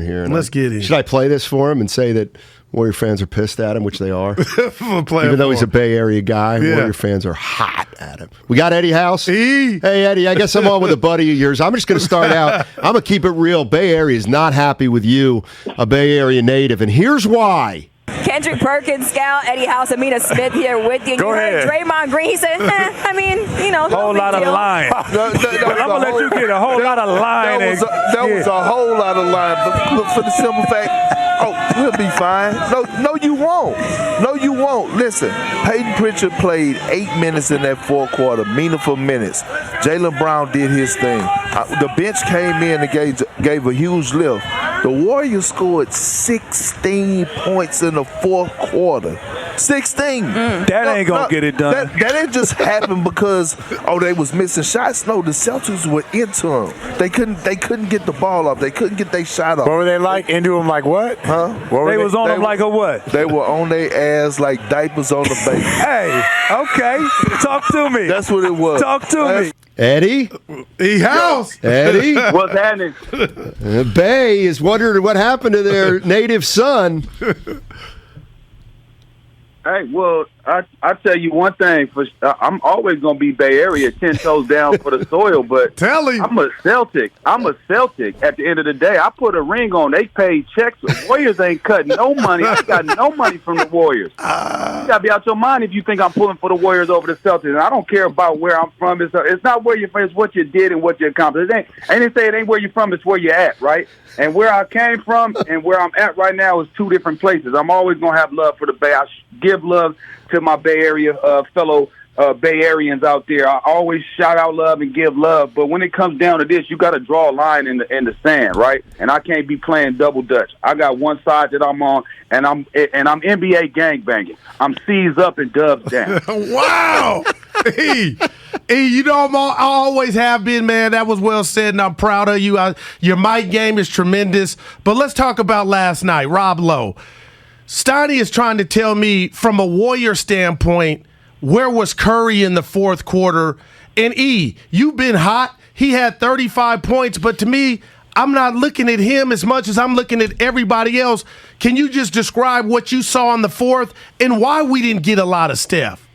Here, Let's get in. Should I play this for him and say that Warrior fans are pissed at him, which they are? Even though he's a Bay Area guy, Warrior fans are hot at him. We got Eddie House. Hey, Eddie, I guess I'm on with a buddy of yours. I'm just going to start out. I'm going to keep it real. Bay Area is not happy with you, a Bay Area native, and here's why. Kendrick Perkins, Scout, Eddie House, Amina Smith here with you. Go ahead. Draymond Green, he said, whole lot of lying. I'm going to let you get a whole lot of lying. That was a whole lot of lying. But look, for the simple fact, we'll be fine. No, you won't. No, you won't. Listen, Peyton Pritchard played 8 minutes in that fourth quarter, meaningful minutes. Jaylen Brown did his thing. The bench came in and gave a huge lift. The Warriors scored 16 points in the fourth quarter. 16. That ain't going to get it done. That ain't just happened because, they was missing shots. No, the Celtics were into them. They couldn't get the ball off. They couldn't get their shot off. What were they like? Into them like what? Huh? They was on them like a what? They were on their ass like diapers on the baby. Hey, okay. Talk to me. That's what it was. Talk to me. Eddie? House. Eddie? What's happening? Bay is wondering what happened to their native son. Hey, well, I tell you one thing. I'm always going to be Bay Area, 10 toes down for the soil, but Tell him. I'm a Celtic. At the end of the day, I put a ring on. They paid checks. The Warriors ain't cutting no money. I got no money from the Warriors. You got to be out your mind if you think I'm pulling for the Warriors over the Celtics. And I don't care about where I'm from. It's not where you're from. It's what you did and what you accomplished. I didn't say it ain't where you're from. It's where you're at, right? And where I came from and where I'm at right now is two different places. I'm always going to have love for the Bay. I give love to my Bay Area fellow Bay Areans out there. I always shout out love and give love. But when it comes down to this, you got to draw a line in the sand, right? And I can't be playing double dutch. I got one side that I'm on, and I'm NBA gangbanging. I'm C's up and Dubs down. Wow. I always have been, man. That was well said, and I'm proud of you. Your mic game is tremendous. But let's talk about last night. Rob Lowe. Steiny is trying to tell me, from a Warrior standpoint, where was Curry in the fourth quarter? And you've been hot. He had 35 points, but to me, I'm not looking at him as much as I'm looking at everybody else. Can you just describe what you saw in the fourth and why we didn't get a lot of Steph?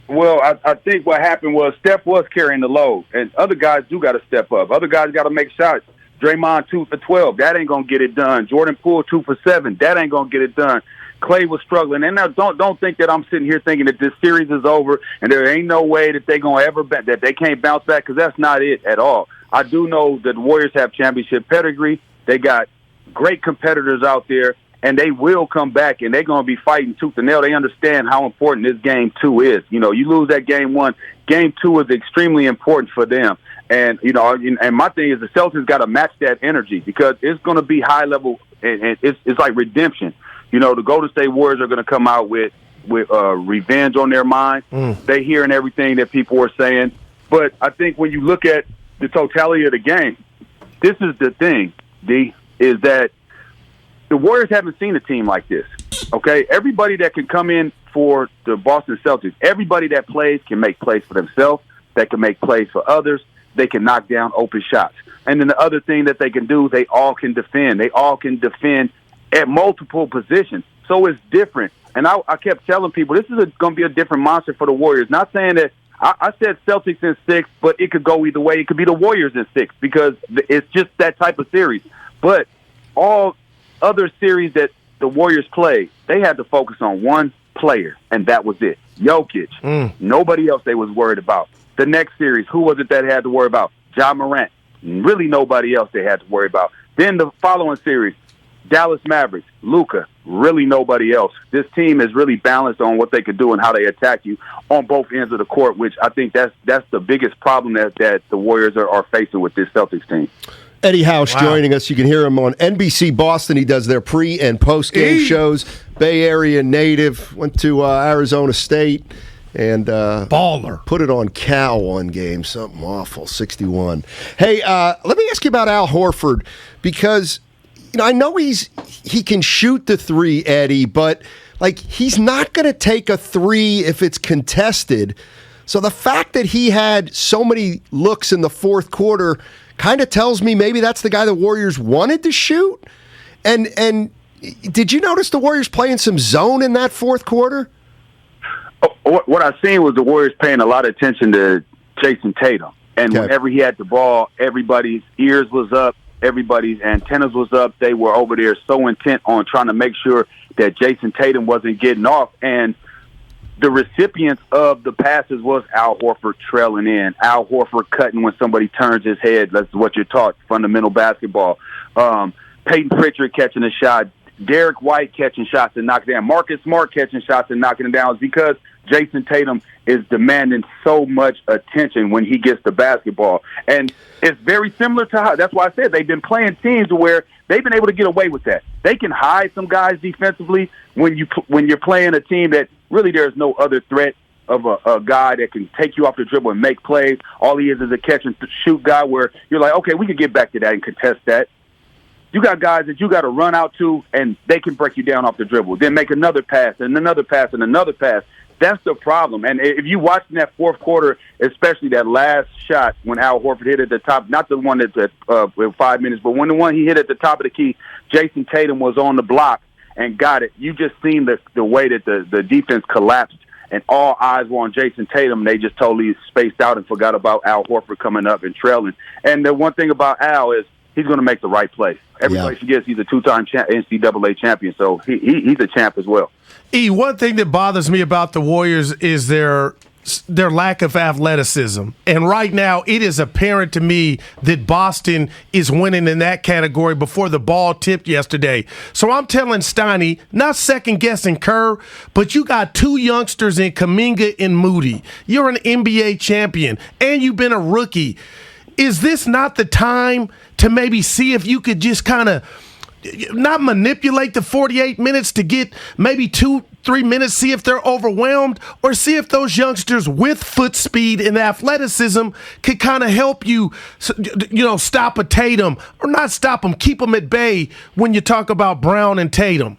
Well, I think what happened was Steph was carrying the load, and other guys do got to step up. Other guys got to make shots. Draymond 2 for 12. That ain't gonna get it done. Jordan Poole 2 for 7. That ain't gonna get it done. Clay was struggling, and now don't think that I'm sitting here thinking that this series is over and there ain't no way that they gonna ever that they can't bounce back, because that's not it at all. I do know that the Warriors have championship pedigree. They got great competitors out there, and they will come back, and they're going to be fighting tooth and nail. They understand how important this game 2 is. You lose that game 1. Game 2 is extremely important for them. And, and my thing is the Celtics got to match that energy, because it's going to be high level, and it's like redemption. The Golden State Warriors are going to come out with revenge on their mind. They hearing everything that people are saying. But I think when you look at the totality of the game, this is the thing, D, is that the Warriors haven't seen a team like this, okay? Everybody that can come in for the Boston Celtics, everybody that plays can make plays for themselves, that can make plays for others, they can knock down open shots. And then the other thing that they can do, they all can defend. They all can defend at multiple positions. So it's different. And I kept telling people, this is going to be a different monster for the Warriors. Not saying that I said Celtics in 6, but it could go either way. It could be the Warriors in 6, because it's just that type of series. But all other series that the Warriors played, they had to focus on one player, and that was it. Jokic. Nobody else they was worried about. The next series, who was it that had to worry about? Ja Morant. Really nobody else they had to worry about. Then the following series, Dallas Mavericks, Luka, really nobody else. This team is really balanced on what they can do and how they attack you on both ends of the court, which I think that's the biggest problem that the Warriors are facing with this Celtics team. Eddie House joining us. You can hear him on NBC Boston. He does their pre- and post-game shows. Bay Area native, went to Arizona State. And baller. Put it on Cal one game, something awful, 61. Hey, let me ask you about Al Horford, because I know he can shoot the 3, Eddie, but he's not going to take a 3 if it's contested. So the fact that he had so many looks in the fourth quarter kind of tells me maybe that's the guy the Warriors wanted to shoot. And did you notice the Warriors playing some zone in that fourth quarter? What I seen was the Warriors paying a lot of attention to Jason Tatum. And whenever he had the ball, everybody's ears was up, everybody's antennas was up. They were over there so intent on trying to make sure that Jason Tatum wasn't getting off. And the recipients of the passes was Al Horford trailing in, Al Horford cutting when somebody turns his head. That's what you're taught, fundamental basketball. Peyton Pritchard catching a shot, Derek White catching shots and knocking down, Marcus Smart catching shots and knocking them down. It's because Jason Tatum is demanding so much attention when he gets the basketball. And it's very similar to how, that's why I said they've been playing teams where they've been able to get away with that. They can hide some guys defensively when you're playing a team that really there's no other threat of a guy that can take you off the dribble and make plays. All he is a catch and shoot guy where you're like, okay, we can get back to that and contest that. You got guys that you got to run out to, and they can break you down off the dribble. Then make another pass and another pass and another pass. That's the problem. And if you watch in that fourth quarter, especially that last shot when Al Horford hit at the top, not the one that's at 5 minutes, but when the one he hit at the top of the key, Jason Tatum was on the block and got it. You just seen the way that the defense collapsed, and all eyes were on Jason Tatum. They just totally spaced out and forgot about Al Horford coming up and trailing. And the one thing about Al is he's going to make the right play. Everybody forgets he's a two-time NCAA champion, so he's a champ as well. One thing that bothers me about the Warriors is their lack of athleticism. And right now, it is apparent to me that Boston is winning in that category before the ball tipped yesterday. So I'm telling Steiny, not second-guessing Kerr, but you got two youngsters in Kuminga and Moody. You're an NBA champion, and you've been a rookie. Is this not the time to maybe see if you could just kind of not manipulate the 48 minutes to get maybe 2-3 minutes, see if they're overwhelmed, or see if those youngsters with foot speed and athleticism could kind of help you, stop a Tatum, or not stop them, keep them at bay when you talk about Brown and Tatum?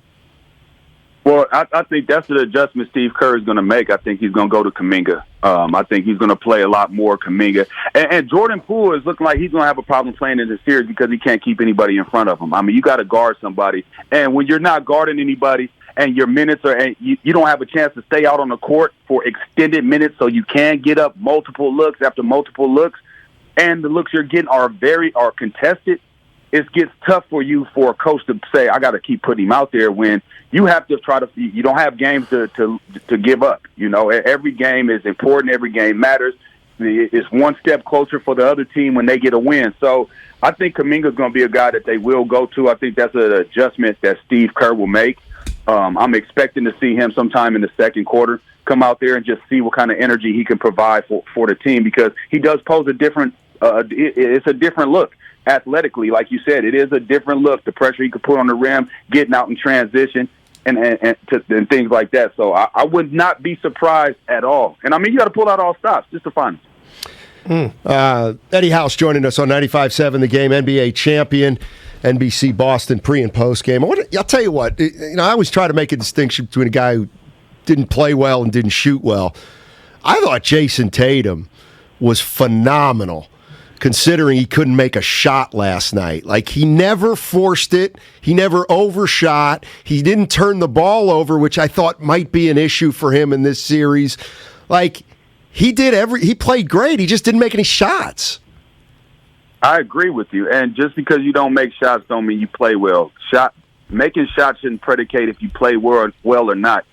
Well, I think that's an adjustment Steve Kerr is going to make. I think he's going to go to Kuminga. I think he's going to play a lot more Kuminga. And Jordan Poole is looking like he's going to have a problem playing in the series because he can't keep anybody in front of him. I mean, you got to guard somebody. And when you're not guarding anybody and your minutes are, and you don't have a chance to stay out on the court for extended minutes so you can get up multiple looks after multiple looks, and the looks you're getting are contested, it gets tough for you for a coach to say, I got to keep putting him out there when you have to you don't have games to give up. Every game is important. Every game matters. It's one step closer for the other team when they get a win. So I think Kuminga's going to be a guy that they will go to. I think that's an adjustment that Steve Kerr will make. I'm expecting to see him sometime in the second quarter come out there and just see what kind of energy he can provide for the team, because he does pose a different it's a different look. Athletically, like you said, it is a different look. The pressure he could put on the rim, getting out in transition, and things like that. So I would not be surprised at all. And I mean, you got to pull out all stops just to find him. Eddie House joining us on 95.7 The Game, NBA champion, NBC Boston pre- and post-game. I'll tell you what, I always try to make a distinction between a guy who didn't play well and didn't shoot well. I thought Jason Tatum was phenomenal, considering he couldn't make a shot last night. Like, he never forced it. He never overshot. He didn't turn the ball over, which I thought might be an issue for him in this series. Like, he played great. He just didn't make any shots. I agree with you. And just because you don't make shots don't mean you play well. Making shots shouldn't predicate if you play well or not.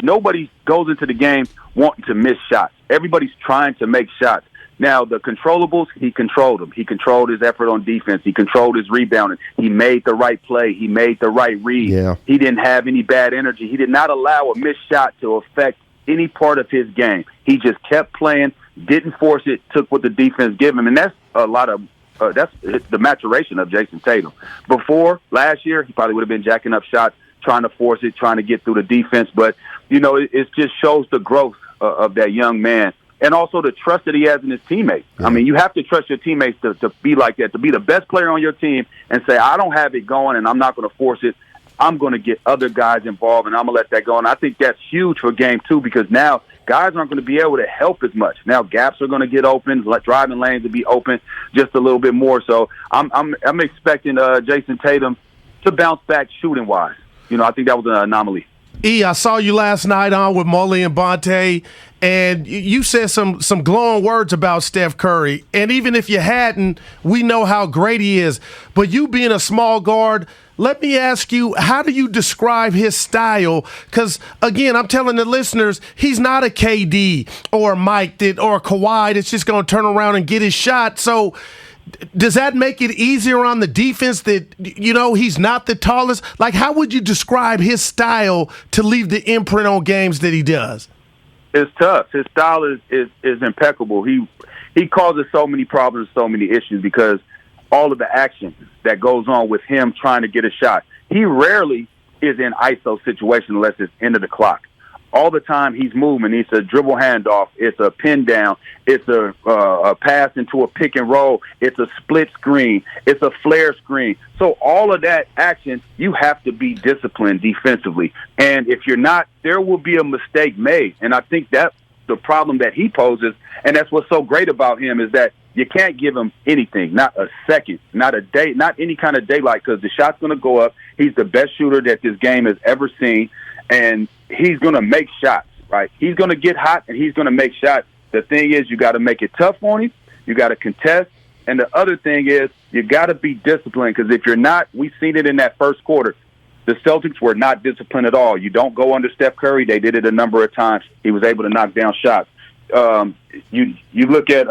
Nobody goes into the game wanting to miss shots. Everybody's trying to make shots. Now, the controllables, he controlled them. He controlled his effort on defense. He controlled his rebounding. He made the right play. He made the right read. Yeah. He didn't have any bad energy. He did not allow a missed shot to affect any part of his game. He just kept playing, didn't force it, took what the defense gave him. And that's that's the maturation of Jason Tatum. Before, last year, he probably would have been jacking up shots, trying to force it, trying to get through the defense. But, it just shows the growth of that young man. And also the trust that he has in his teammates. Yeah. I mean, you have to trust your teammates to be like that, to be the best player on your team and say, I don't have it going and I'm not going to force it. I'm going to get other guys involved and I'm going to let that go. And I think that's huge for game two, because now guys aren't going to be able to help as much. Now gaps are going to get open, driving lanes will be open just a little bit more. So I'm expecting Jason Tatum to bounce back shooting wise. I think that was an anomaly. I saw you last night on with Molly and Bonte, and you said some glowing words about Steph Curry. And even if you hadn't, we know how great he is. But you being a small guard, let me ask you, how do you describe his style? Because, again, I'm telling the listeners, he's not a KD or a Mike or a Kawhi that's just going to turn around and get his shot. So does that make it easier on the defense that, he's not the tallest? Like, how would you describe his style to leave the imprint on games that he does? It's tough. His style is impeccable. He causes so many problems, so many issues because all of the action that goes on with him trying to get a shot. He rarely is in ISO situation unless it's end of the clock. All the time he's moving. It's a dribble handoff. It's a pin down. It's a pass into a pick and roll. It's a split screen. It's a flare screen. So all of that action, you have to be disciplined defensively. And if you're not, there will be a mistake made. And I think that's the problem that he poses. And that's what's so great about him is that you can't give him anything, not a second, not a day, not any kind of daylight, because the shot's going to go up. He's the best shooter that this game has ever seen. And he's going to make shots, right? He's going to get hot, and he's going to make shots. The thing is, you got to make it tough on him. You got to contest. And the other thing is, you got to be disciplined, because if you're not, we've seen it in that first quarter. The Celtics were not disciplined at all. You don't go under Steph Curry. They did it a number of times. He was able to knock down shots. You look at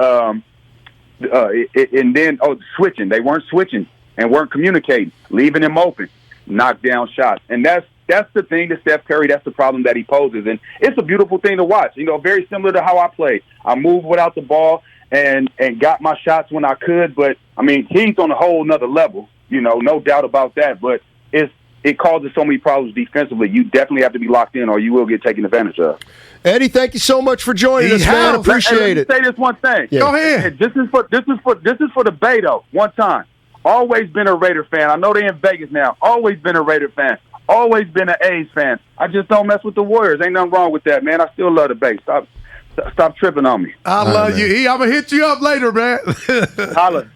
and then switching. They weren't switching and weren't communicating, leaving him open, knock down shots. And that's the thing to Steph Curry. That's the problem that he poses. And it's a beautiful thing to watch. Very similar to how I played. I moved without the ball and got my shots when I could. But, he's on a whole nother level, no doubt about that. But it causes so many problems defensively. You definitely have to be locked in or you will get taken advantage of. Eddie, thank you so much for joining us, man. Appreciate it. Let me say this one thing. Yeah. Go ahead. This is for the Bay, though. One time. Always been a Raider fan. I know they're in Vegas now. Always been a Raider fan. Always been an A's fan. I just don't mess with the Warriors. Ain't nothing wrong with that, man. I still love the Bay. Stop tripping on me. I love you, E. I'm going to hit you up later, man. Holla.